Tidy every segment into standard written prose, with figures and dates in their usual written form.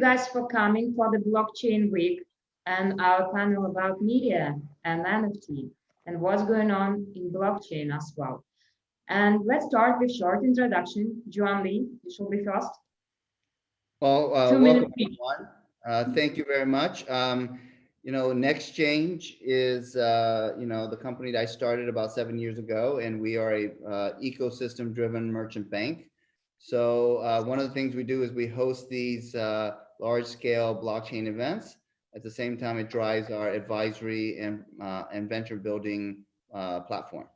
guys for coming for the blockchain week and our panel about media and NFT and what's going on in blockchain as well. And let's start with short introduction. Juan Lee, you shall be first. Well, 2 minutes welcome each. everyone. Thank you very much. NextChange is, the company that I started about 7 years ago, and we are a ecosystem-driven merchant bank. So one of the things we do is we host these large-scale blockchain events. At the same time, it drives our advisory and venture building platform.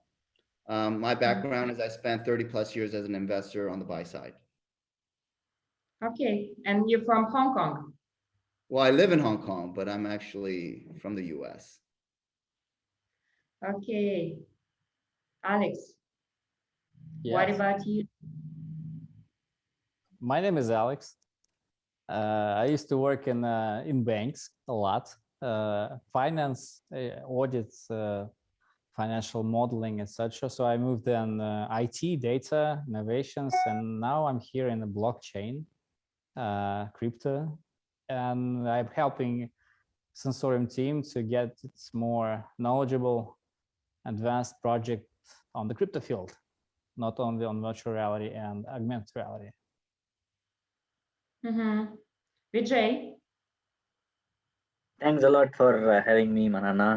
My background is I spent 30 plus years as an investor on the buy side. Okay, and you're from Hong Kong. Well, I live in Hong Kong, but I'm actually from the US. Okay, Alex, what Yes. about you? My name is Alex. I used to work in banks a lot, finance, audits, financial modeling, etc. So I moved in IT, data, innovations, and now I'm here in the blockchain, crypto, and I'm helping Sensorium team to get its more knowledgeable, advanced project on the crypto field, not only on virtual reality and augmented reality. Vijay? Thanks a lot for having me, Manana.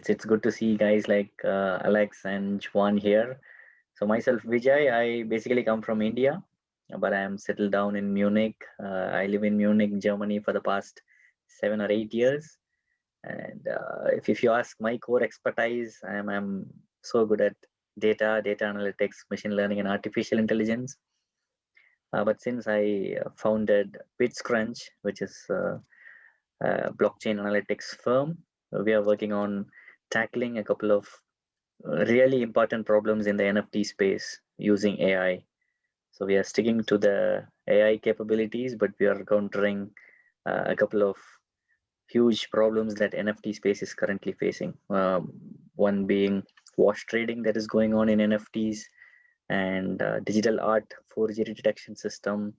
It's good to see guys like Alex and Juan here. So myself, Vijay, I basically come from India, but I am settled down in Munich. I live in Munich, Germany for the past 7 or 8 years. And if you ask my core expertise, I'm so good at data analytics, machine learning, and artificial intelligence. But since I founded BitsCrunch, which is blockchain analytics firm, we are working on tackling a couple of really important problems in the NFT space using AI. So we are sticking to the AI capabilities, but we are countering a couple of huge problems that NFT space is currently facing. One being wash trading that is going on in NFTs, and digital art forgery detection system.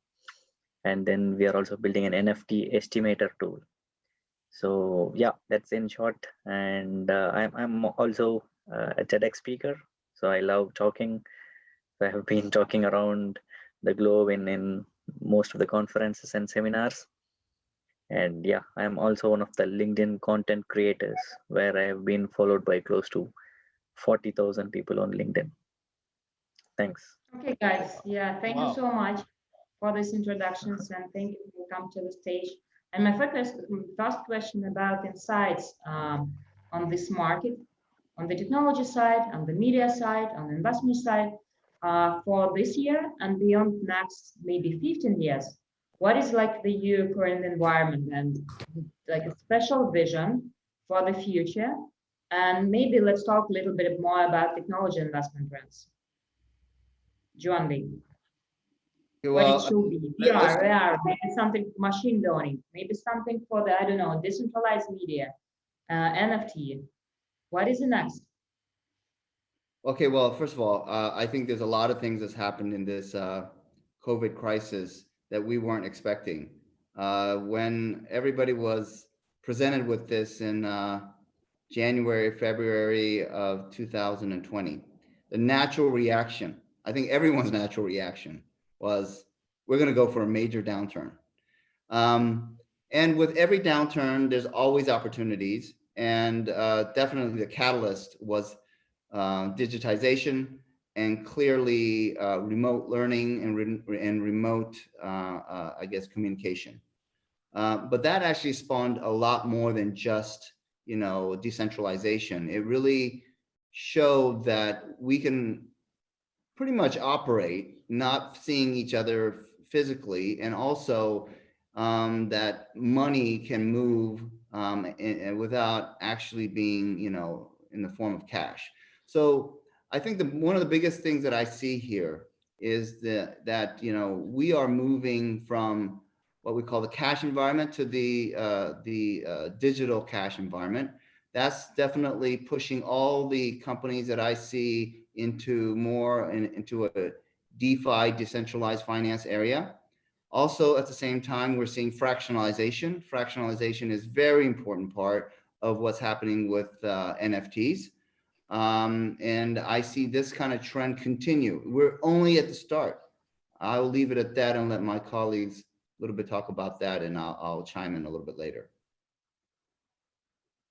And then we are also building an NFT estimator tool. So yeah, that's in short. And I'm also a TEDx speaker, so I love talking. So I have been talking around the globe in most of the conferences and seminars. And yeah, I'm also one of the LinkedIn content creators, where I have been followed by close to 40,000 people on LinkedIn. Thanks. Okay, guys. Yeah, thank you so much for these introductions, and thank you for coming to the stage. And my first question about insights on this market, on the technology side, on the media side, on the investment side, for this year and beyond next maybe 15 years. What is like the EU current environment and like a special vision for the future? And maybe let's talk a little bit more about technology investment trends. Juan Lee. What it should be, VR, AR, maybe something machine learning, maybe something for the, I don't know, decentralized media, NFT. What is the next? Okay, well, first of all, I think there's a lot of things that's happened in this COVID crisis that we weren't expecting. When everybody was presented with this in January, February of 2020, the natural reaction, I think everyone's natural reaction was, we're going to go for a major downturn. And with every downturn, there's always opportunities. And definitely the catalyst was digitization and clearly remote learning and remote, I guess, communication. But that actually spawned a lot more than just, decentralization. It really showed that we can pretty much operate, not seeing each other physically, and also that money can move without actually being, in the form of cash. So I think one of the biggest things that I see here is that we are moving from what we call the cash environment to the digital cash environment. That's definitely pushing all the companies that I see into a DeFi, decentralized finance area. Also, at the same time, we're seeing fractionalization. Fractionalization is very important part of what's happening with NFTs. And I see this kind of trend continue. We're only at the start. I will leave it at that and let my colleagues a little bit talk about that, and I'll chime in a little bit later.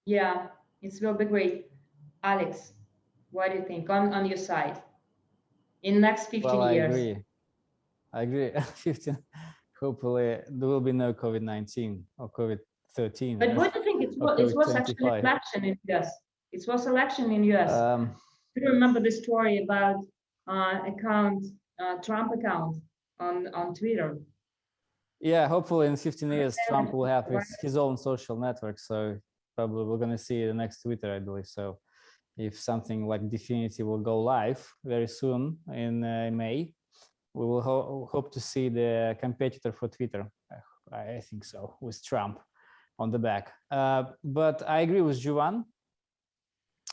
Yeah, it will be great. Alex, what do you think on your side? In next 15 Well, years? I agree. 15. Hopefully, there will be no COVID-19 or COVID-13. But what do you think? It was actually an election in US. It was election in US. Do you remember the story about Trump account on Twitter? Yeah, hopefully in 15 years, Trump will have his own social network. So probably we're going to see the next Twitter, I believe. So if something like Definity will go live very soon in May, we will hope to see the competitor for Twitter. I think so, with Trump on the back. But I agree with Juan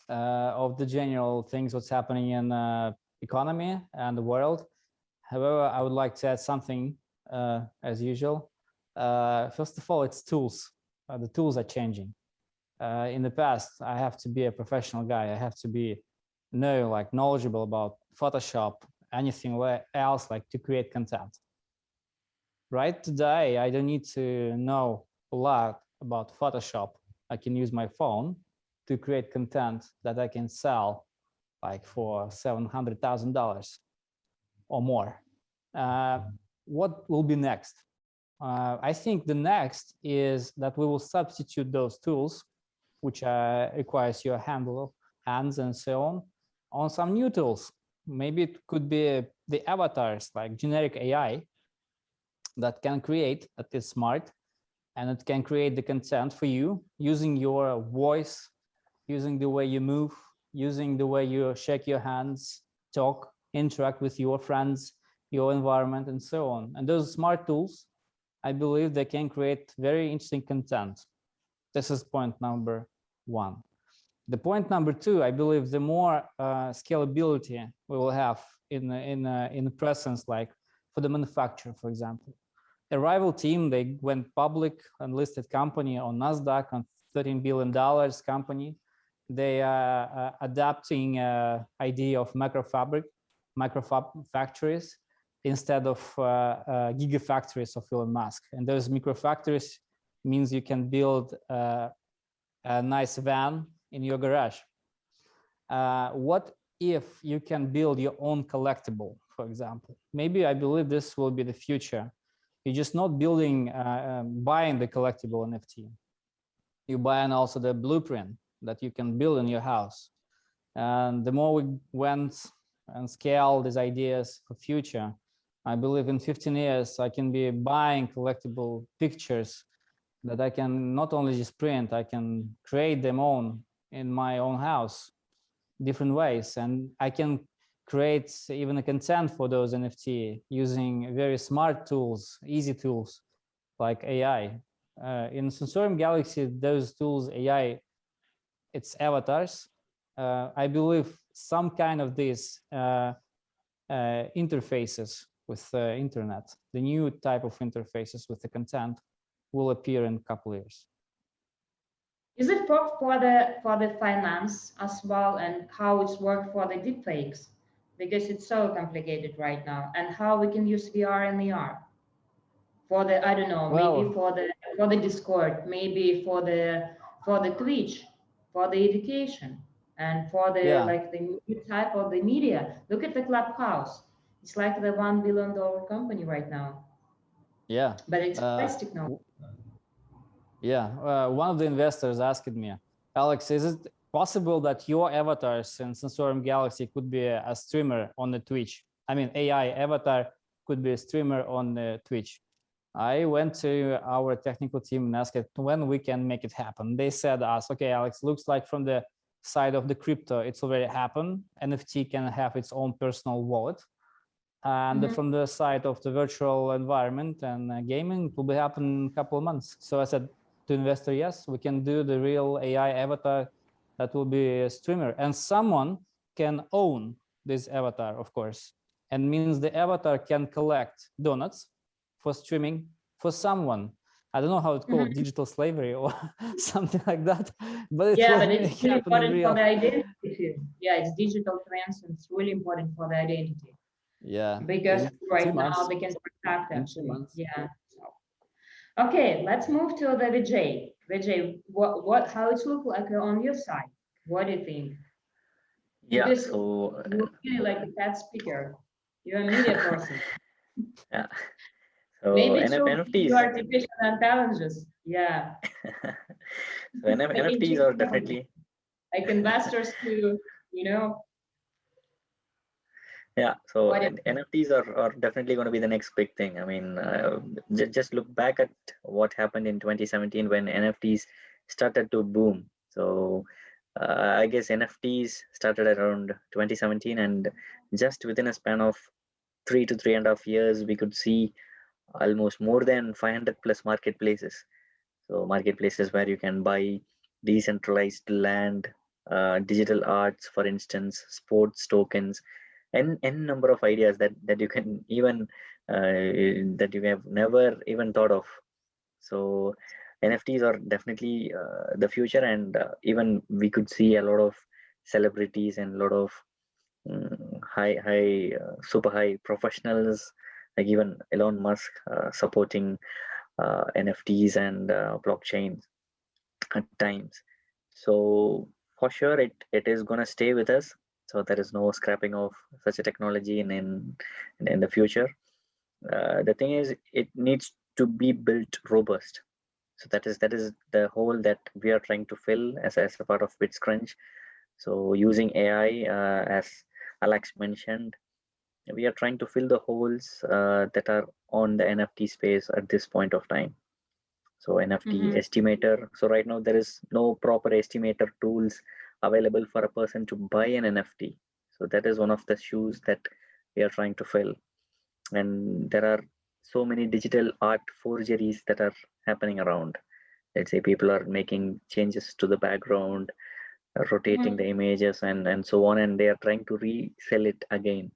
of the general things, what's happening in economy and the world. However, I would like to add something as usual. First of all, it's tools. The tools are changing. In the past, I have to be a professional guy. I have to be knowledgeable about Photoshop, anything else like to create content. Right today, I don't need to know a lot about Photoshop. I can use my phone to create content that I can sell like for $700,000 or more. What will be next? I think the next is that we will substitute those tools, which requires your hands and so on some new tools. Maybe it could be the avatars, like generic AI that can create, that is smart, and it can create the content for you using your voice, using the way you move, using the way you shake your hands, talk, interact with your friends, your environment, and so on. And those smart tools, I believe they can create very interesting content. This is point number one. The point number two, I believe the more scalability we will have in the presence, like for the manufacturer, for example. A rival team, they went public and listed company on NASDAQ on $13 billion company. They are adapting idea of microfab factories instead of gigafactories of Elon Musk. And those microfactories means you can build a nice van in your garage. What if you can build your own collectible, for example? Maybe I believe this will be the future. You're just not building, buying the collectible NFT. You're buying also the blueprint that you can build in your house. And the more we went and scale these ideas for future, I believe in 15 years, I can be buying collectible pictures that I can not only just print, I can create them own in my own house, different ways. And I can create even a content for those NFT using very smart tools, easy tools like AI. In Sensorium Galaxy, those tools, AI, it's avatars. I believe some kind of these interfaces with the internet, the new type of interfaces with the content will appear in a couple of years. Is it for the finance as well, and how it's worked for the deepfakes? Because it's so complicated right now, and how we can use VR and AR for the, I don't know, well, maybe for the Discord, maybe for the Twitch, for the education, and for the like the new type of the media. Look at the Clubhouse. It's like the $1 billion company right now. Yeah. But it's plastic now. Yeah. One of the investors asked me, Alex, is it possible that your avatars in Sensorium Galaxy could be a streamer on the Twitch? I mean, AI avatar could be a streamer on the Twitch. I went to our technical team and asked when we can make it happen. They said to us, okay, Alex, looks like from the side of the crypto, it's already happened. NFT can have its own personal wallet. And from the side of the virtual environment and gaming, it will be happening in a couple of months. So I said to investor, yes, we can do the real AI avatar that will be a streamer. And someone can own this avatar, of course. And means the avatar can collect donuts for streaming for someone. I don't know how it's called, digital slavery or something like that, but it yeah, was but it's really happening important real. for the identity. Yeah, it's digital trends and it's really important for the identity. Yeah. Because right now months. they can protect In 2 actually. months. Yeah. So, okay, let's move to the Vijay. Vijay, how it look like on your side? What do you think? Yeah, Because so you're really like a TED speaker. You're a media person. yeah, so Maybe it should be NFTs. artificial intelligence. Yeah. So NFTs are definitely, like investors to, yeah, so what if, NFTs are definitely going to be the next big thing. I mean, just look back at what happened in 2017 when NFTs started to boom. So I guess NFTs started around 2017, and just within a span of 3 to 3.5 years, we could see almost more than 500 plus marketplaces. So marketplaces where you can buy decentralized land, digital arts, for instance, sports tokens, and n number of ideas that you can even that you have never even thought of. So NFTs are definitely the future, and even we could see a lot of celebrities and a lot of super high professionals, like even Elon Musk supporting NFTs and blockchains at times. So for sure, it is gonna stay with us. So there is no scrapping of such a technology in the future. The thing is, it needs to be built robust. So that is the hole that we are trying to fill as a part of BitsCrunch. So using AI, as Alex mentioned, we are trying to fill the holes that are on the NFT space at this point of time. So NFT estimator. So right now there is no proper estimator tools available for a person to buy an NFT. So that is one of the shoes that we are trying to fill. And there are so many digital art forgeries that are happening around. Let's say people are making changes to the background, rotating the images and so on, and they are trying to resell it again.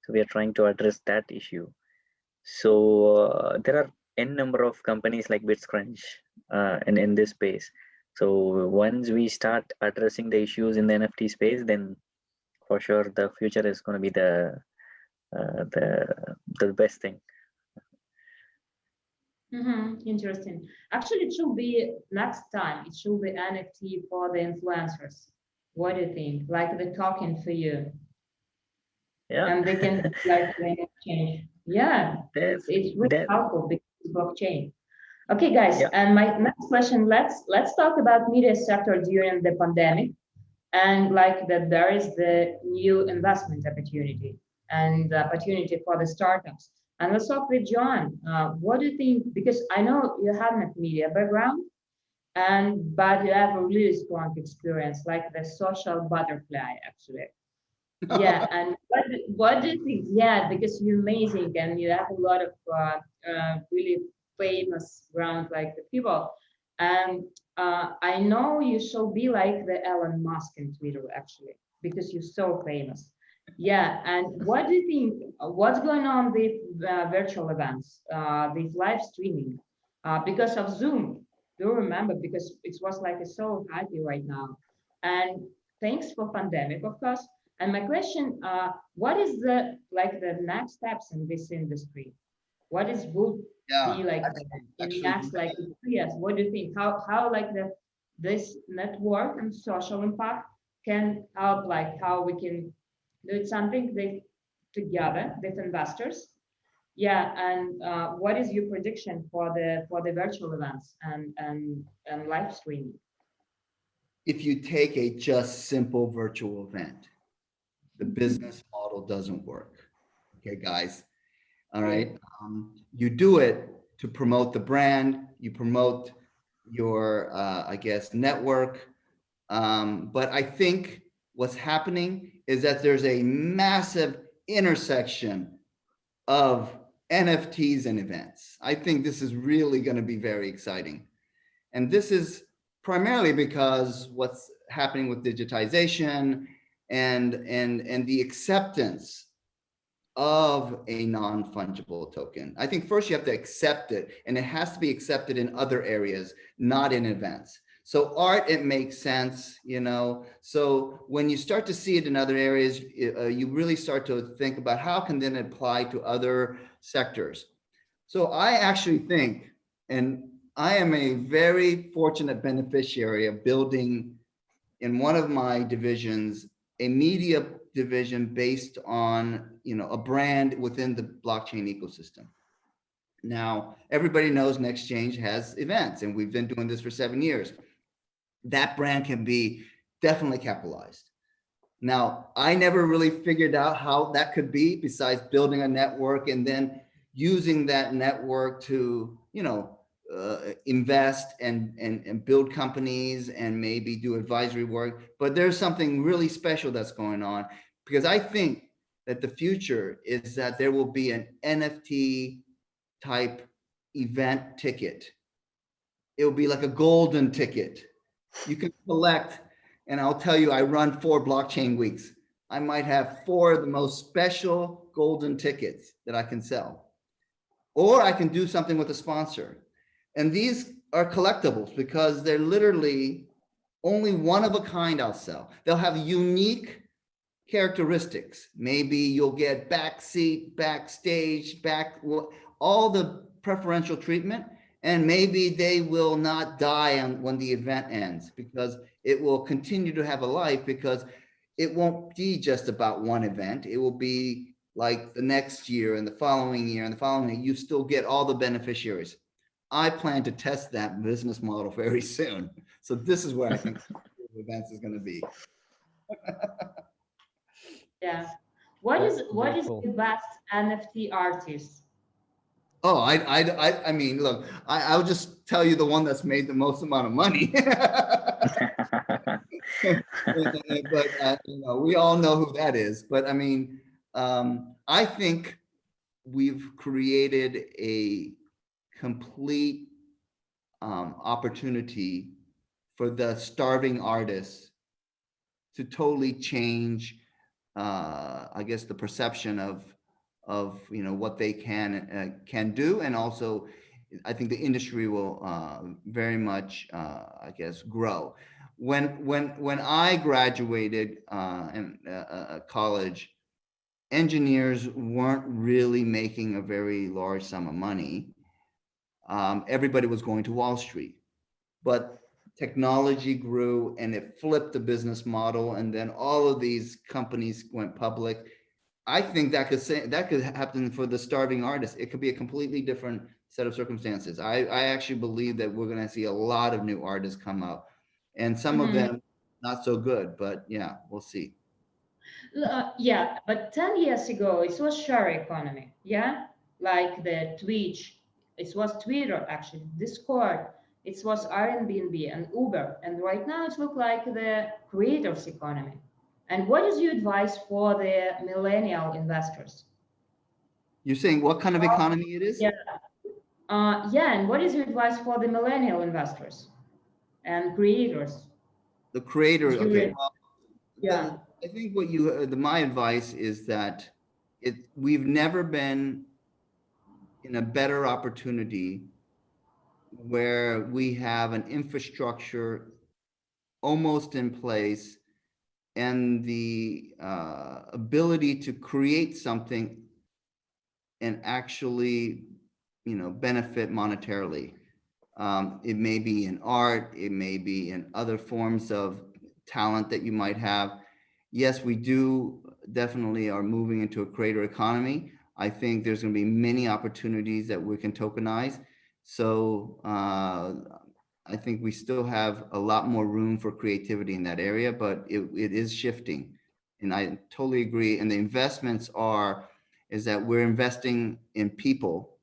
So we are trying to address that issue. So there are n number of companies like BitsCrunch in this space. So once we start addressing the issues in the NFT space, then for sure the future is going to be uh, the the best thing. Interesting. Actually, it should be next time. It should be NFT for the influencers. What do you think? Like the token for you, Yeah, and they can like the exchange. Yeah, it's really that powerful because it's blockchain. Okay, guys, yeah. and my next question. Let's talk about media sector during the pandemic, and like that there is the new investment opportunity and the opportunity for the startups. And let's talk with John. What do you think? Because I know you have a media background, and but you have a really strong experience, like the social butterfly, actually. Yeah, and what do you think? Yeah, because you're amazing and you have a lot of really famous ground like the people. And I know you shall be like the Elon Musk in Twitter actually, because you're so famous. Yeah, and what do you think? What's going on with virtual events, with live streaming, because of Zoom? Do you remember? Because it was like so happy right now, and thanks for pandemic, of course. And my question, what is the like the next steps in this industry? What is would Yeah, be like in actually, next like 3 years? What do you think? How like this network and social impact can help, like how we can do something they, together with investors? Yeah, and what is your prediction for the virtual events and live streaming? if you take a just simple virtual event, the business model doesn't work. Okay, guys. All right. You do it to promote the brand, you promote your, I guess, network. But I think what's happening is that there's a massive intersection of NFTs and events. I think this is really going to be very exciting. And this is primarily because what's happening with digitization and the acceptance of a non-fungible token. I think first you have to accept it, and it has to be accepted in other areas, not in events. So art, it makes sense, you know. So when you start to see it in other areas, you really start to think about how can then apply to other sectors. So I actually think, and I am a very fortunate beneficiary of building in one of my divisions, a media division based on, you know, a brand within the blockchain ecosystem. Now, everybody knows NextChange has events, and we've been doing this for 7 years. That brand can be definitely capitalized. Now, I never really figured out how that could be, besides building a network and then using that network to, you know, invest and build companies and maybe do advisory work. But there's something really special that's going on, because I think that the future is that there will be an NFT type event ticket. It will be like a golden ticket. You can collect, and I'll tell you, I run 4 blockchain weeks. I might have 4 of the most special golden tickets that I can sell. Or I can do something with a sponsor. And these are collectibles because they're literally only one of a kind I'll sell. They'll have unique characteristics. Maybe you'll get backseat, backstage, all the preferential treatment. And maybe they will not die when the event ends, because it will continue to have a life, because it won't be just about one event. It will be like the next year and the following year and the following year. You still get all the beneficiaries. I plan to test that business model very soon. So this is where I think events is going to be. Yeah. What is Cool. the best NFT artist? Oh, I mean, look, I'll just tell you the one that's made the most amount of money. But you know, we all know who that is. But I mean, I think we've created a complete opportunity for the starving artists to totally change, I guess, the perception of you know what they can do, and also I think the industry will very much I guess grow. When I graduated in college, engineers weren't really making a very large sum of money. Everybody was going to Wall Street, but technology grew and it flipped the business model, and then all of these companies went public. I think that could happen for the starving artist. It could be a completely different set of circumstances. I actually believe that we're going to see a lot of new artists come out, and some of them not so good, but yeah, we'll see. Yeah, but 10 years ago, it was share economy. Yeah, like the Twitch, it was Twitter, actually, Discord, it was Airbnb and Uber. And right now it looks like the creators economy. And what is your advice for the millennial investors? You're saying what kind of economy it is? Yeah. Yeah, and what is your advice for the millennial investors and creators? The creator, okay. Well, Yeah. I think what my advice is that we've never been in a better opportunity where we have an infrastructure almost in place, and the ability to create something and actually, you know, benefit monetarily. It may be in art, it may be in other forms of talent that you might have. Yes, we do definitely are moving into a creator economy. I think there's going to be many opportunities that we can tokenize. So I think we still have a lot more room for creativity in that area, but it is shifting. And I totally agree. And the investments is that we're investing in people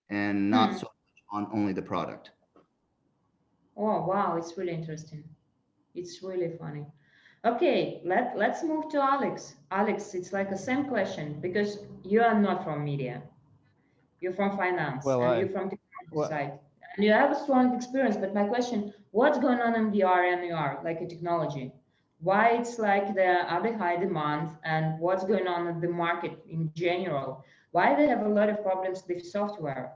and not so much on only the product. Oh, wow, it's really interesting. It's really funny. Okay, let's move to Alex. Alex, it's like the same question, because you are not from media. You're from finance, and you're from the side. And you have a strong experience, but my question, what's going on in VR and AR, like a technology? why it's like the other high demand and what's going on in the market in general. Why they have a lot of problems with software,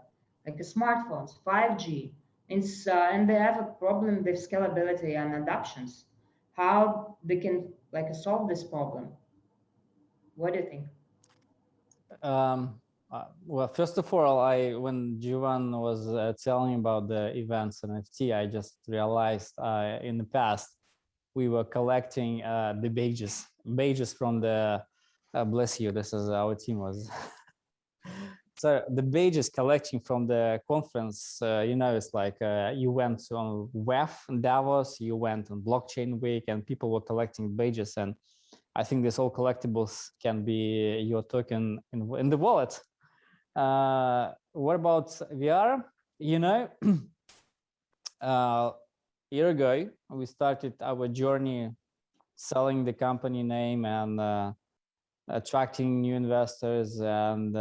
like the smartphones, 5G, and they have a problem with scalability and adoptions. How they can like solve this problem? What do you think? Well, first of all, when Jivan was telling about the events NFT, I just realized in the past we were collecting the badges from the bless you. This is our team was. So the badges collecting from the conference, you know, it's like you went on WEF in Davos, you went on Blockchain Week, and people were collecting badges. And I think this all collectibles can be your token in the wallet. What about VR? You know, a year ago, we started our journey selling the company name and attracting new investors and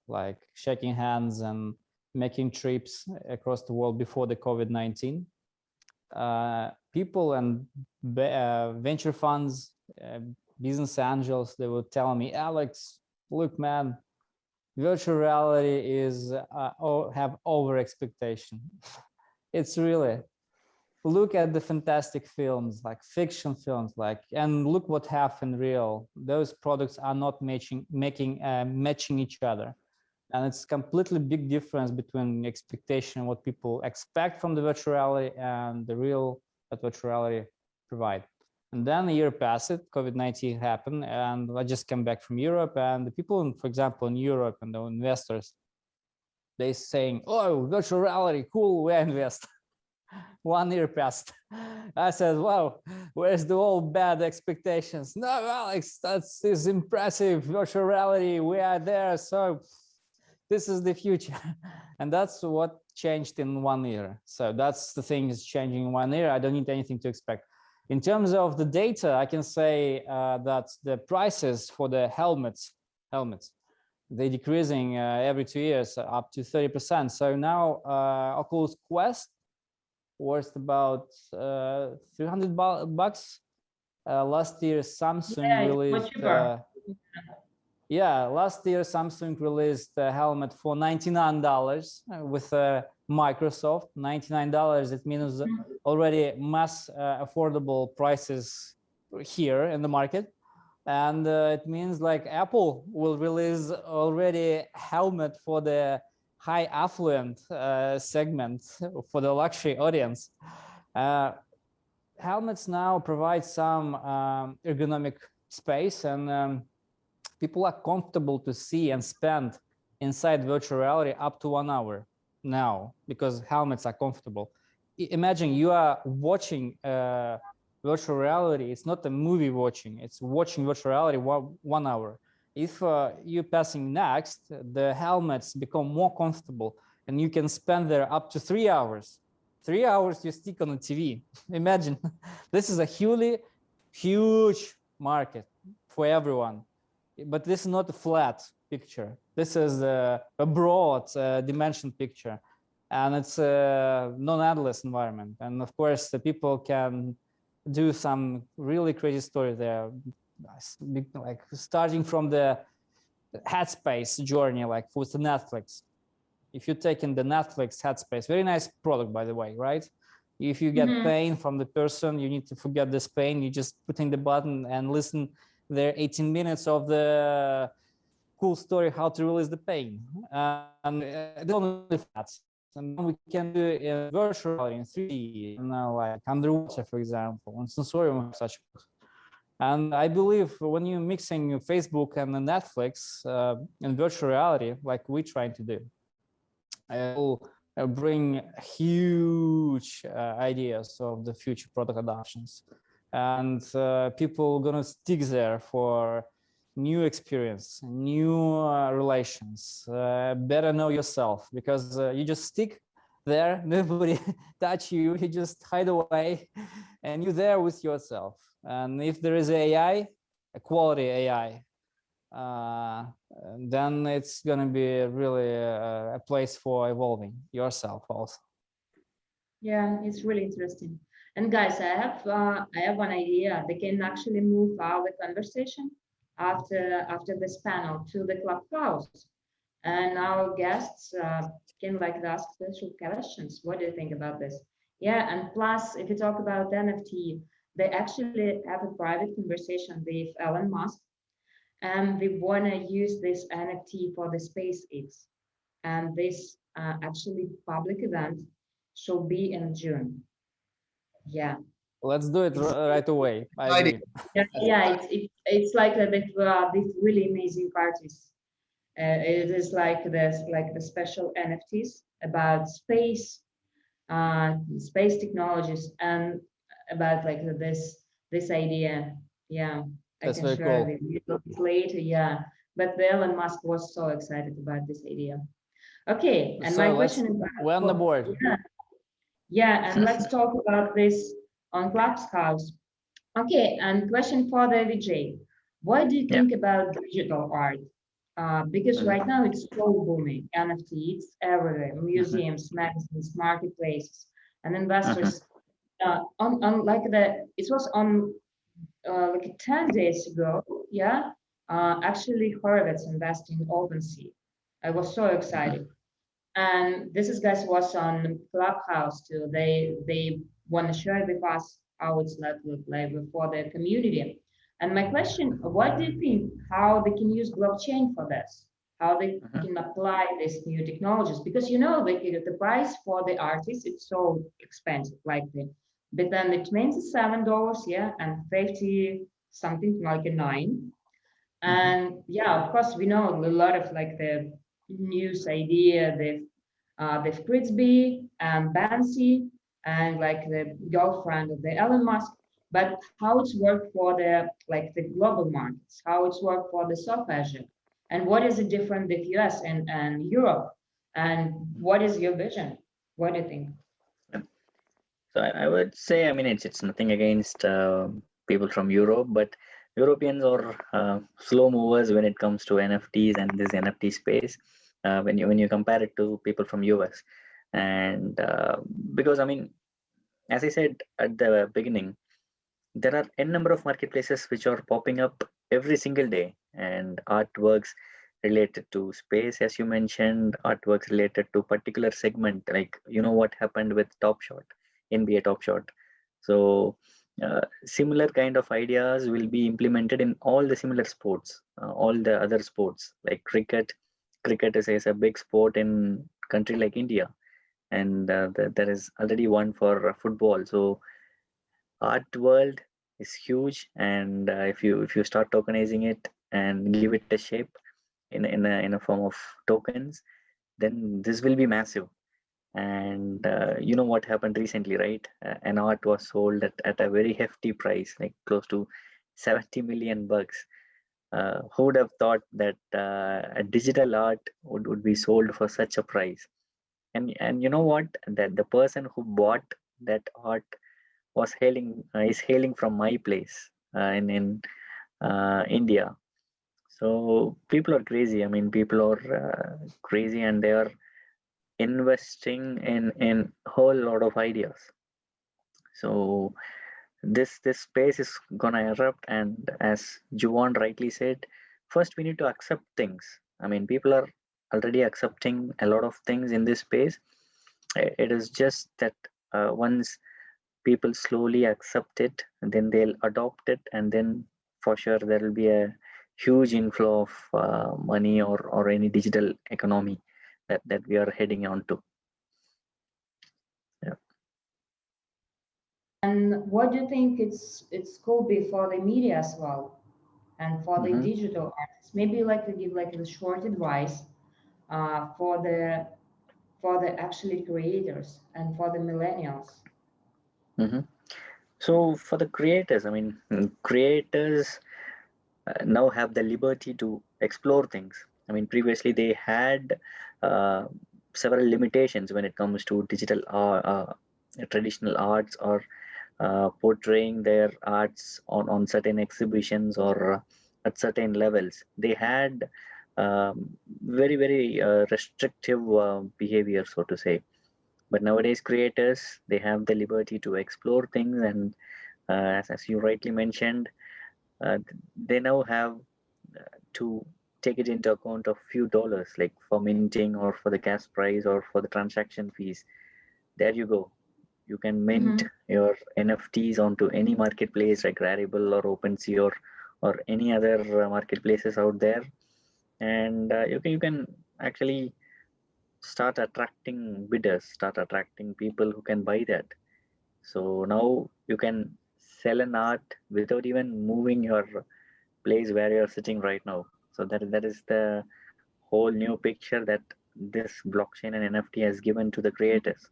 like shaking hands and making trips across the world before the COVID-19. People and venture funds, business angels, they were telling me, Alex, look, man, virtual reality is have over expectation. It's really, look at the fantastic films, like fiction films, and look what happened real. Those products are not matching each other. And it's completely big difference between expectation, what people expect from the virtual reality and the real that virtual reality provide. And then a year passed, COVID-19 happened, and I just came back from Europe, and the people, for example, in Europe and the investors, they saying, oh, virtual reality, cool, we invest. 1 year passed. I said, wow, where's the old bad expectations? No, Alex, that's is impressive. Virtual reality, we are there. So this is the future. And that's what changed in 1 year. So that's the thing is changing in 1 year. I don't need anything to expect. In terms of the data, I can say that the prices for the helmets, they're decreasing every 2 years up to 30%. So now Oculus Quest worth about $300. Last year, Samsung released. Last year Samsung released a helmet for $99 with Microsoft. $99. It means already mass affordable prices here in the market, and it means like Apple will release already helmet for the high affluent segment for the luxury audience. Helmets now provide some ergonomic space, and people are comfortable to see and spend inside virtual reality up to 1 hour now because helmets are comfortable. Imagine you are watching virtual reality. It's not a movie watching, it's watching virtual reality 1 hour. If you're passing next, the helmets become more comfortable and you can spend there up to 3 hours. 3 hours you stick on the TV. Imagine, this is a huge market for everyone. But this is not a flat picture. This is a broad dimension picture. And it's a non-endless environment. And of course, the people can do some really crazy stories there. Like starting from the headspace journey, like with the Netflix. If you take in the Netflix headspace, very nice product, by the way, right? If you get pain from the person, you need to forget this pain. You just put in the button and listen there 18 minutes of the cool story how to release the pain. And only that. And we can do it in virtual reality, in 3D, like underwater, for example, on Sensorium, such. And I believe when you're mixing Facebook and Netflix in virtual reality, like we're trying to do, it will bring huge ideas of the future product adoptions. And people are gonna stick there for new experience, new relations, better know yourself, because you just stick there, nobody touch you, you just hide away, and you're there with yourself. And if there is AI, a quality AI, then it's gonna be really a place for evolving yourself also. Yeah, it's really interesting. And guys, I have one idea. They can actually move our conversation after this panel to the clubhouse, and our guests can like ask special questions. What do you think about this? Yeah, and plus, if you talk about NFT, they actually have a private conversation with Elon Musk, and they want to use this NFT for the SpaceX. And this actually public event shall be in June. Yeah. Let's do it right away. I Exciting. agree. Yeah, it's like these really amazing artists. It is like the special NFTs about space technologies, and about like this idea. Yeah, That's I can very share cool. with you later. Yeah, but the Elon Musk was so excited about this idea. Okay, and my So question is, we're on the board. yeah, and let's talk about this on Clubhouse. Okay, and question for the VJ. What do you Yeah. think about digital art? Because right now it's so booming. NFT, it's everywhere. Museums, magazines, marketplaces, and investors. On like it was on like 10 days ago. Yeah, actually Horowitz invest in OpenSea. I was so excited. And this is guys was on Clubhouse too. They want to share with us how it's like for the community. And my question, what do you think? How they can use blockchain for this? How they can apply these new technologies? Because you know, like the price for the artist it's so expensive, like but then the $27, yeah, and 50 something like a 9. And yeah, of course, we know a lot of like the news idea, the Frisbee and Banksy, and like the girlfriend of the Elon Musk. But how it's worked for the like the global markets, how it's worked for the South Asia, and what is the difference with US and Europe, and what is your vision? What do you think? So I would say, I mean, it's nothing against people from Europe, but Europeans are slow movers when it comes to NFTs and this NFT space. When you compare it to people from US, and because I mean, as I said at the beginning, there are n number of marketplaces which are popping up every single day, and artworks related to space, as you mentioned, artworks related to particular segment, like you know what happened with Top Shot, NBA Top Shot. So similar kind of ideas will be implemented in all the similar sports, all the other sports like cricket. Cricket is a big sport in country like India, and there is already one for football. So art world is huge, and if you start tokenizing it and give it a shape in a form of tokens, then this will be massive. And you know what happened recently, right? An art was sold at a very hefty price, like close to 70 million bucks. Who would have thought that a digital art would be sold for such a price? And you know what, that the person who bought that art was hailing is hailing from my place in India. So people are crazy. I mean, people are crazy, and they are investing in whole lot of ideas. So this space is gonna erupt, and as Juwan rightly said, first we need to accept things. I mean, people are already accepting a lot of things in this space. It is just that once people slowly accept it, and then they'll adopt it, and then for sure there will be a huge inflow of money or any digital economy that we are heading on to. Yeah. And what do you think it's could be for the media as well, and for the digital artists? Maybe like to give like a short advice for the actually creators and for the millennials. So for the creators, I mean, creators now have the liberty to explore things. I mean, previously they had uh, several limitations when it comes to digital traditional arts, or portraying their arts on certain exhibitions, or at certain levels. They had very restrictive behavior, so to say. But nowadays creators, they have the liberty to explore things, and as you rightly mentioned, they now have to take it into account of few dollars, like for minting or for the gas price or for the transaction fees. There you go. You can mint your NFTs onto any marketplace like Rarible or OpenSea or any other marketplaces out there, and you can actually start attracting bidders, start attracting people who can buy that. So now you can sell an art without even moving your place where you're sitting right now. So that is the whole new picture that this blockchain and NFT has given to the creators.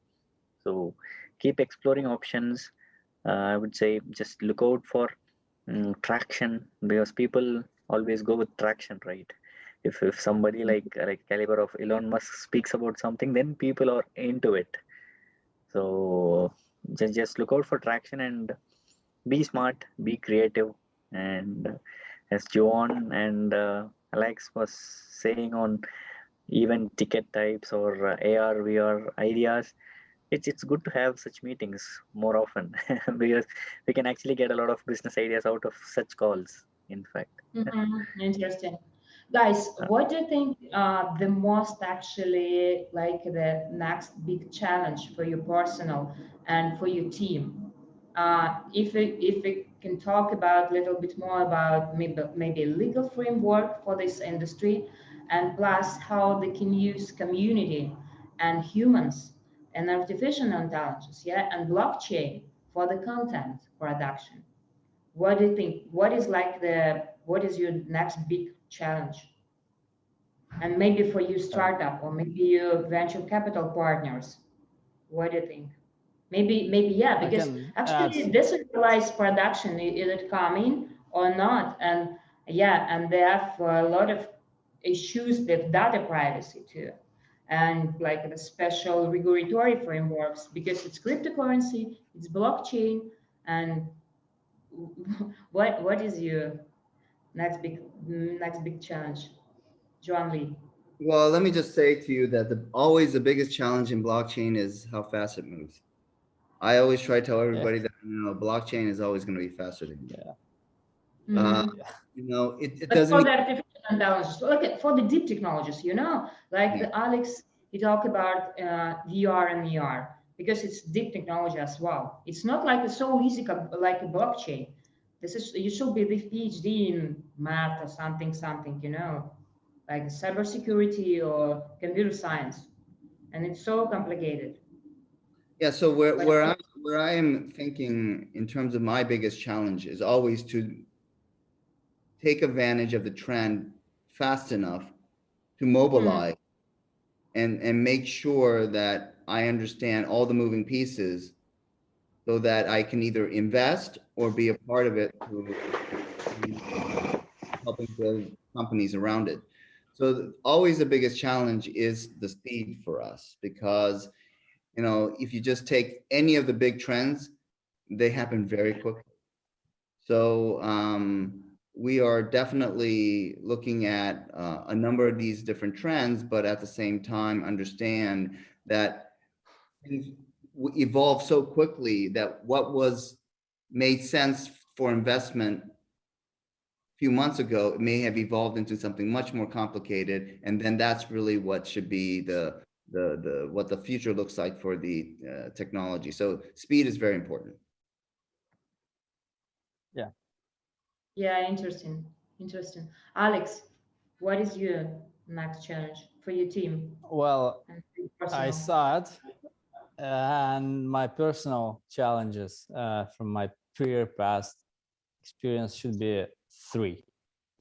So keep exploring options. I would say just look out for traction, because people always go with traction, right? If somebody like caliber of Elon Musk speaks about something, then people are into it. So just look out for traction and be smart, be creative, and as Joan and Alex was saying on even ticket types or AR VR ideas, it's good to have such meetings more often because we can actually get a lot of business ideas out of such calls, in fact. Interesting. Guys, what do you think the most actually like the next big challenge for you personal and for your team? If we can talk about a little bit more about maybe legal framework for this industry, and plus how they can use community and humans and artificial intelligence, yeah, and blockchain for the content production. What do you think? What is your next big challenge? And maybe for you startup or maybe your venture capital partners, what do you think? Maybe yeah, I because can add. actually decentralized production is it coming or not? And yeah, and they have a lot of issues with data privacy too, and like the special regulatory frameworks because it's cryptocurrency, it's blockchain, and what is your next big challenge, John Lee? Well, let me just say to you that always the biggest challenge in blockchain is how fast it moves. I always try to tell Yeah, everybody that blockchain is always going to be faster than you. yeah, Mhm. It But doesn't for mean, the artificial intelligence, look for the deep technologies, like yeah. the Alex, he talked about VR and ER because it's deep technology as well. It's not like it's so easy like a blockchain. This is you should be with PhD in math or something, like cybersecurity or computer science, and it's so complicated. Yeah, so where But where I am thinking in terms of my biggest challenge is always to take advantage of the trend fast enough to mobilize and make sure that I understand all the moving pieces so that I can either invest or be a part of it through helping build companies around it. So always the biggest challenge is the speed for us because if you just take any of the big trends, they happen very quickly. So we are definitely looking at a number of these different trends, but at the same time understand that things evolve so quickly that what was made sense for investment a few months ago, it may have evolved into something much more complicated, and then that's really what should be the what the future looks like for the technology. So speed is very important. yeah. yeah, interesting. Alex, what is your next challenge for your team Well, and for your I personal? saw it, and my personal challenges from my prior past experience should be three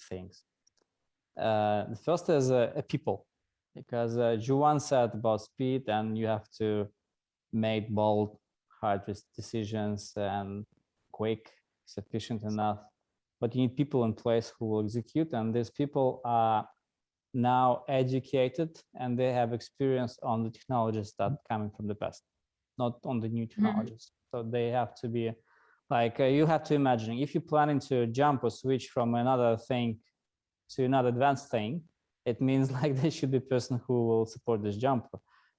things. The first is people, because Juwan said about speed, and you have to make bold, hard decisions and quick, sufficient enough. But you need people in place who will execute, and these people are now educated and they have experience on the technologies that coming from the past, not on the new technologies. So they have to be like, you have to imagine if you're planning to jump or switch from another thing to another advanced thing, it means like there should be a person who will support this jump.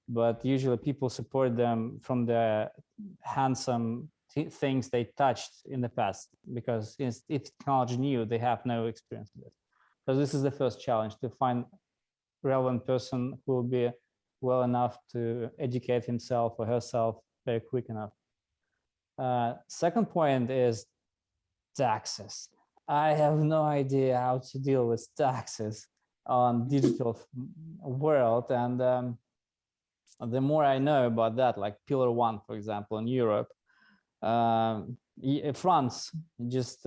but usually people support them from the handsome things they touched in the past, because it's technology new, they have no experience with it. So this is the first challenge, to find relevant person who will be well enough to educate himself or herself very quick enough. Second point is taxes. I have no idea how to deal with taxes on digital world, and the more I know about that, like Pillar 1, for example, in Europe, France just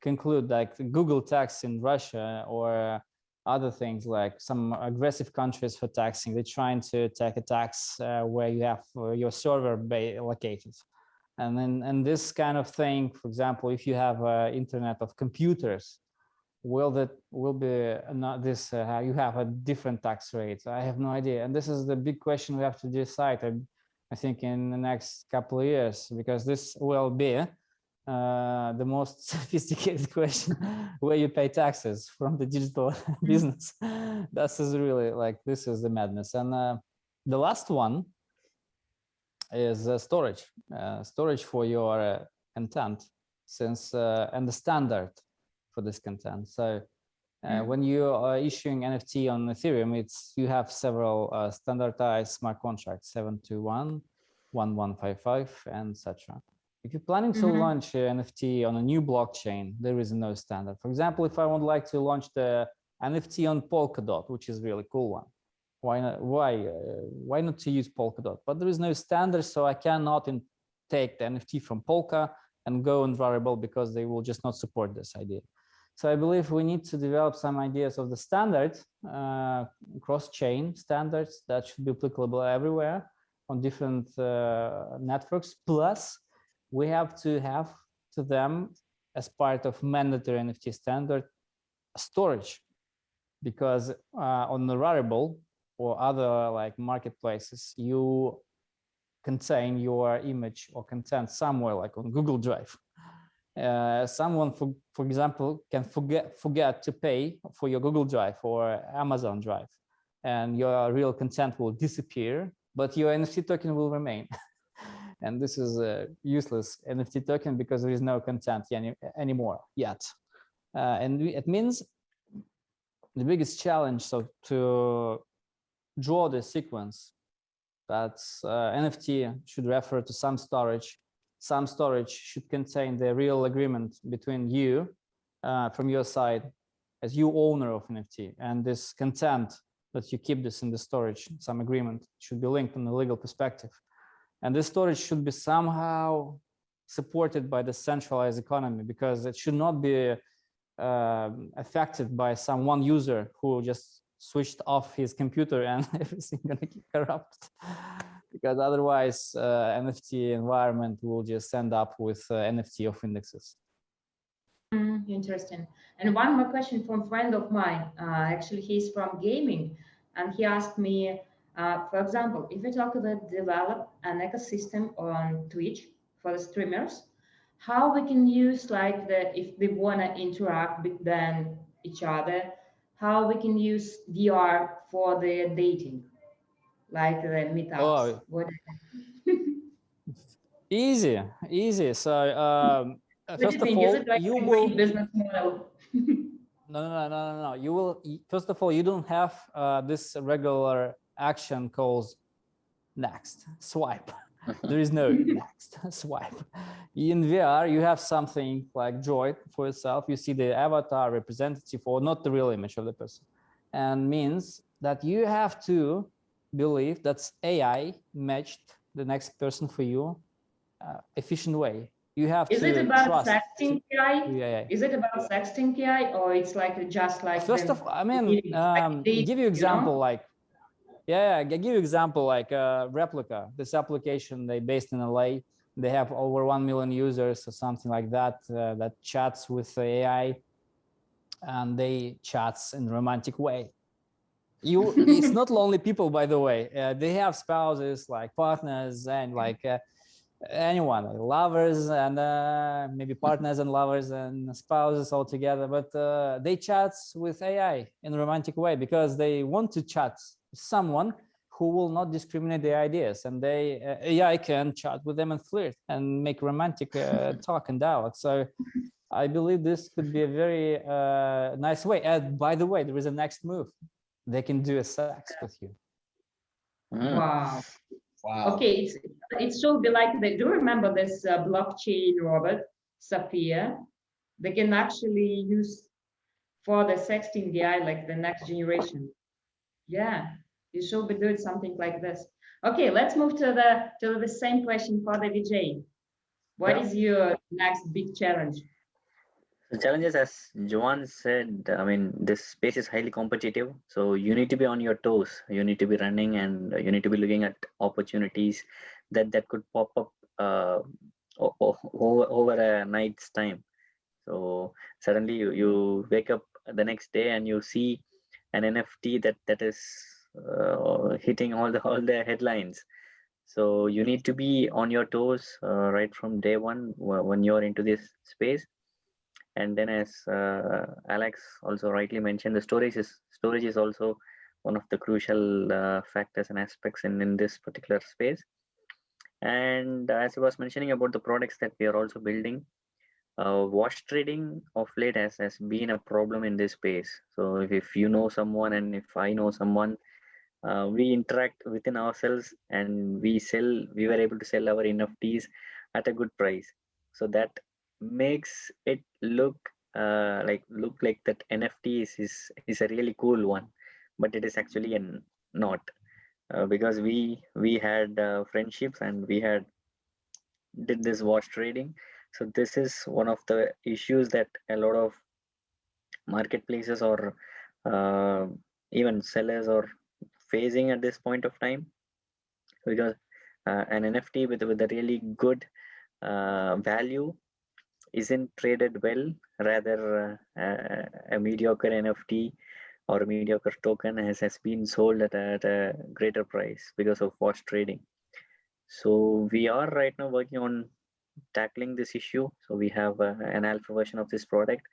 conclude like Google tax in Russia or other things, like some aggressive countries for taxing. They're trying to take a tax where you have your server located. And then, and this kind of thing, for example, if you have internet of computers, will be not this, you have a different tax rate? I have no idea. And this is the big question we have to decide, I think, in the next couple of years, because this will be the most sophisticated question, where you pay taxes from the digital business. This is really like, this is the madness. And the last one is storage, storage for your content, since and the standard for this content. So when you are issuing NFT on Ethereum, you have several standardized smart contracts, 721, 1155, and etc. If you're planning to launch an NFT on a new blockchain, there is no standard. For example, if I would like to launch the NFT on Polkadot, which is a really cool one, why not? Why not to use Polkadot? But there is no standard, so I cannot take the NFT from Polka and go on Rarible, because they will just not support this idea. So I believe we need to develop some ideas of the standard, cross-chain standards that should be applicable everywhere on different networks. Plus, we have to have to them, as part of mandatory NFT standard, storage, because on the Rarible or other like marketplaces, you contain your image or content somewhere, like on Google Drive. Someone, for example, can forget to pay for your Google Drive or Amazon Drive, and your real content will disappear, but your NFT token will remain. And this is a useless NFT token, because there is no content anymore yet. And it means the biggest challenge, so to draw the sequence that NFT should refer to some storage should contain the real agreement between you from your side as you owner of NFT, and this content that you keep this in the storage, some agreement should be linked in a legal perspective. And this storage should be somehow supported by the centralized economy, because it should not be affected by some one user who just switched off his computer and everything gonna get corrupt. Because otherwise NFT environment will just end up with NFT of indexes. Interesting. And one more question from a friend of mine. Actually, he's from gaming, and he asked me, for example, if we talk about develop an ecosystem on Twitch for the streamers, how we can use like if they want to interact with them each other, how we can use VR for the dating, like the meetups. Oh. Easy. So first of all, like you will business model. No. You will, first of all, you don't have this regular action calls next, swipe. There is no next, swipe. In VR, you have something like Droid for yourself. You see the avatar representative, or not the real image of the person. And means that you have to believe that AI matched the next person for you efficient way. You have to it about sexting AI? Yeah. Is it about sexting AI, or it's like just like first of all, I mean, give you example, like I give you example like Replica. This application, they based in LA. They have over 1 million users or something like that that chats with AI, and they chats in a romantic way. It's not lonely people, by the way. They have spouses, like partners, and like anyone, like lovers, and maybe partners and lovers and spouses all together. But they chat with AI in a romantic way, because they want to chat with someone who will not discriminate their ideas, and AI can chat with them and flirt and make romantic talk and dialogue. So I believe this could be a very nice way. And by the way, there is a next move. They can do a sex with you. Wow. Wow. Okay, it should be like do you remember this blockchain robot, Sophia? They can actually use for the sexting AI, like the next generation. Yeah, you should be doing something like this. Okay, let's move to the same question for the VJ. What is your next big challenge? The challenges, as Joan said, I mean, this space is highly competitive. So you need to be on your toes. You need to be running, and you need to be looking at opportunities that could pop up over a night's time. So suddenly you wake up the next day and you see an NFT that is hitting all the headlines. So you need to be on your toes right from day one when you're into this space. And then, as Alex also rightly mentioned, the storage is also one of the crucial factors and aspects in this particular space. And as I was mentioning about the products that we are also building, wash trading of late has been a problem in this space. So if you know someone and if I know someone, we interact within ourselves, and we were able to sell our NFTs at a good price. So that makes it look like that NFT is a really cool one, but it is actually not, because we had friendships and we did this wash trading. So this is one of the issues that a lot of marketplaces or even sellers are facing at this point of time, because an NFT with a really good value isn't traded well. Rather, a mediocre NFT or a mediocre token has been sold at a greater price because of wash trading. So we are right now working on tackling this issue. So we have an alpha version of this product,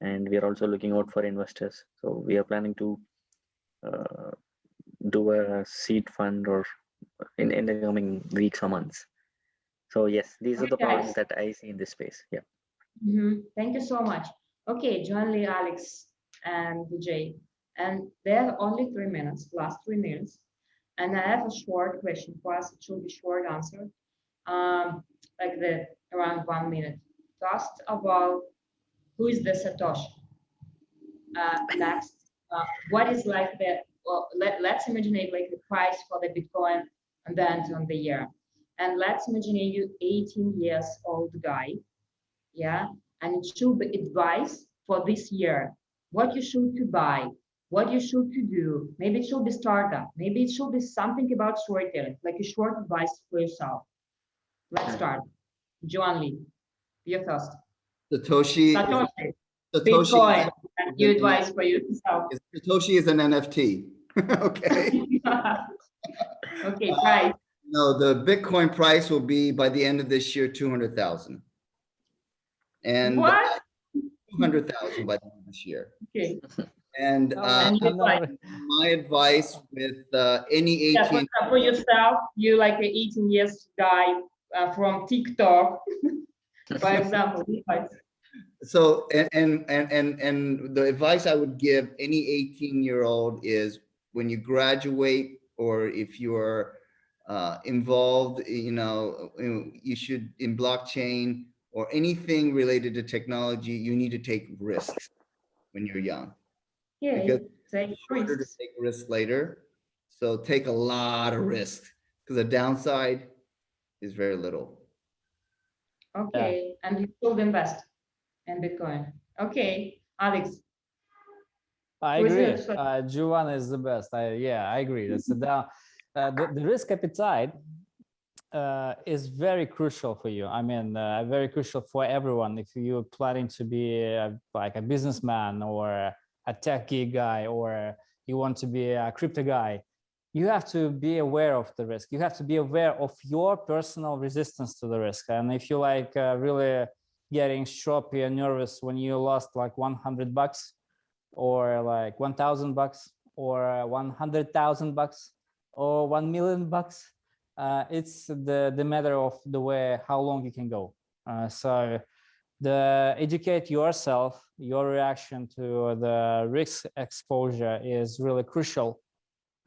and we are also looking out for investors. So we are planning to do a seed fund or in the coming weeks or months. So yes, these are the problems that I see in this space. Yeah. Thank you so much. Okay, John Lee, Alex, and Vijay. And there are only 3 minutes, last 3 minutes. And I have a short question for us. It should be short answer, like around 1 minute. First of all, who is the Satoshi? Next, what is like let's imagine it like the price for the Bitcoin and then on the year. And let's imagine you 18 years old guy, yeah, and it should be advice for this year, what you should to buy, what you should to do. Maybe it should be startup, maybe it should be something about storytelling, like a short advice for yourself. Let's start. Joan Lee, you first. Satoshi Bitcoin, and your advice for yourself. Satoshi is an NFT. Okay. Okay, price. No, the Bitcoin price will be by the end of this year 200,000. And what? 200,000 by the end of this year. Okay. And my advice with any 18 for yourself, you like an 18 years guy from TikTok, for example. So and the advice I would give any 18-year-old is when you graduate, or if you are involved, you should in blockchain or anything related to technology, you need to take risks when you're young. Yeah, because take it's harder to risks. take risks later. So take a lot of risks, because the downside is very little. Okay, and you should invest in Bitcoin. Okay, Alex. I agree. Joanna is the best. I agree. That's the risk appetite is very crucial for you. I mean, very crucial for everyone. If you're planning to be like a businessman or a techie guy, or you want to be a crypto guy, you have to be aware of the risk. You have to be aware of your personal resistance to the risk. And if you like really getting shoppy and nervous when you lost like $100 or like $1,000 or $100,000, or $1 million. It's the matter of the way how long you can go. So educate yourself, your reaction to the risk exposure is really crucial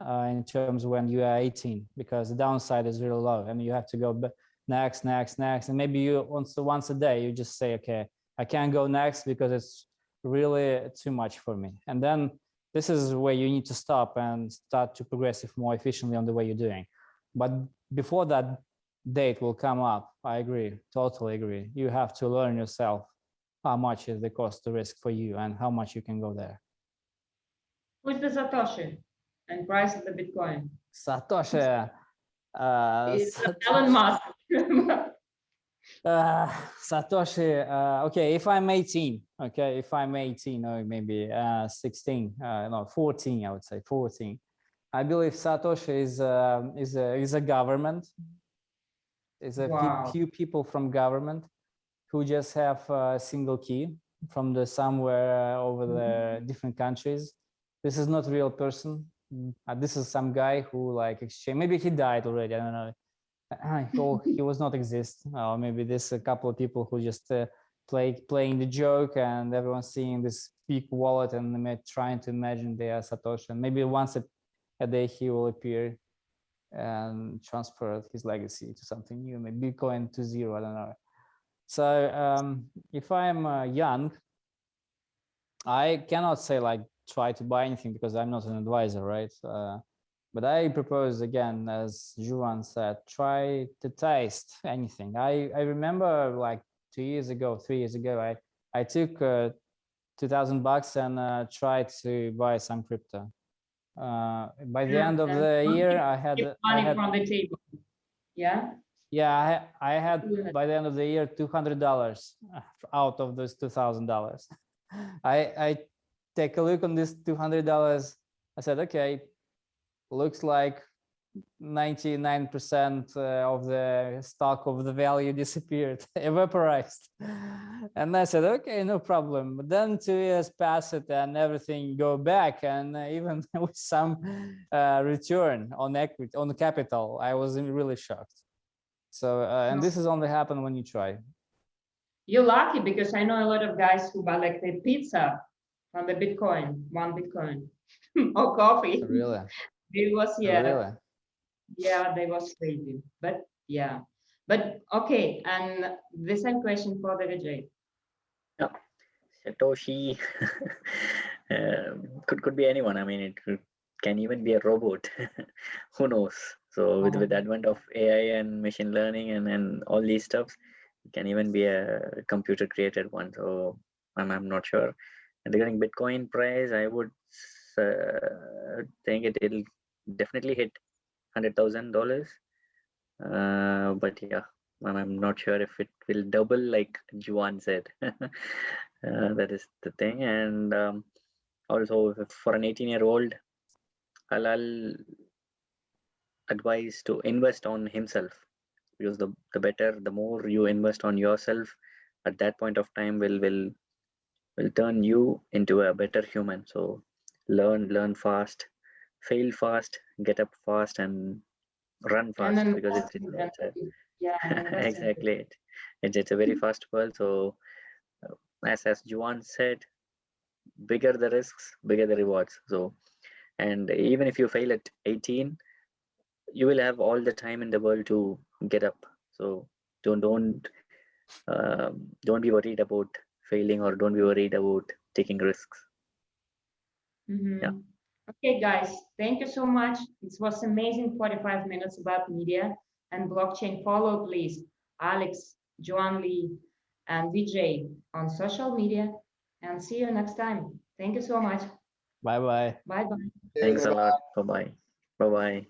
in terms when you are 18, because the downside is really low. I mean, you have to go next, and maybe you once a day you just say, okay, I can't go next because it's really too much for me. And then this is where you need to stop and start to progress more efficiently on the way you're doing. But before that date will come up, I agree, totally agree. You have to learn yourself how much is the cost to risk for you and how much you can go there. Who's the Satoshi and price of the Bitcoin? Satoshi. It's Elon Musk. Satoshi, okay, if I'm 18, okay, if I'm 18 or maybe 16, no, 14, I would say 14. I believe Satoshi is a government, is a Wow. few people from government who just have a single key from the somewhere over the different countries. This is not real person. This is some guy who like exchange. Maybe he died already. I don't know. He was not exist. Or maybe there's a couple of people who just playing the joke, and everyone's seeing this big wallet and trying to imagine they are Satoshi. And maybe once a day he will appear and transfer his legacy to something new, maybe Bitcoin to zero. I don't know. So if I'm young, I cannot say like try to buy anything because I'm not an advisor, right? But I propose again, as Juan said, try to taste anything. I remember like 3 years ago, I took $2,000 and tried to buy some crypto. By the end of the year, I had money from the table. Yeah. Yeah, I had by the end of the year $200 out of those $2,000. I take a look on this $200. I said, okay, looks like 99% of the stock of the value disappeared, evaporized. And I said, okay, no problem. But then 2 years pass it and everything go back, and even with some return on equity, on the capital, I was really shocked. So, and this is only happen when you try. You're lucky because I know a lot of guys who buy like the pizza from the Bitcoin, $1 or coffee. Really? It was, yeah. Really? Yeah, they was crazy. But yeah. But okay, and the same question for the Vijay. Yeah. Satoshi could be anyone. I mean, can even be a robot. Who knows? So with the advent of AI and machine learning and all these stuff, it can even be a computer created one. So I'm not sure. And regarding Bitcoin price, I would think it'll definitely hit $100,000. But yeah, I'm not sure if it will double like Juan said. That is the thing. And also for an 18-year-old, I'll advise to invest on himself, because the more you invest on yourself at that point of time will turn you into a better human. So learn fast, fail fast, get up fast, and run fast, because exactly it's a very fast world. So as Juan said, bigger the risks, bigger the rewards. So, and even if you fail at 18, you will have all the time in the world to get up. So don't be worried about failing, or don't be worried about taking risks. Yeah. Okay, guys, thank you so much. It was amazing 45 minutes about media and blockchain. Follow, please, Alex, Joan Lee, and Vijay on social media, and see you next time. Thank you so much. Bye-bye. Bye-bye. Thanks a lot. Bye-bye. Bye-bye.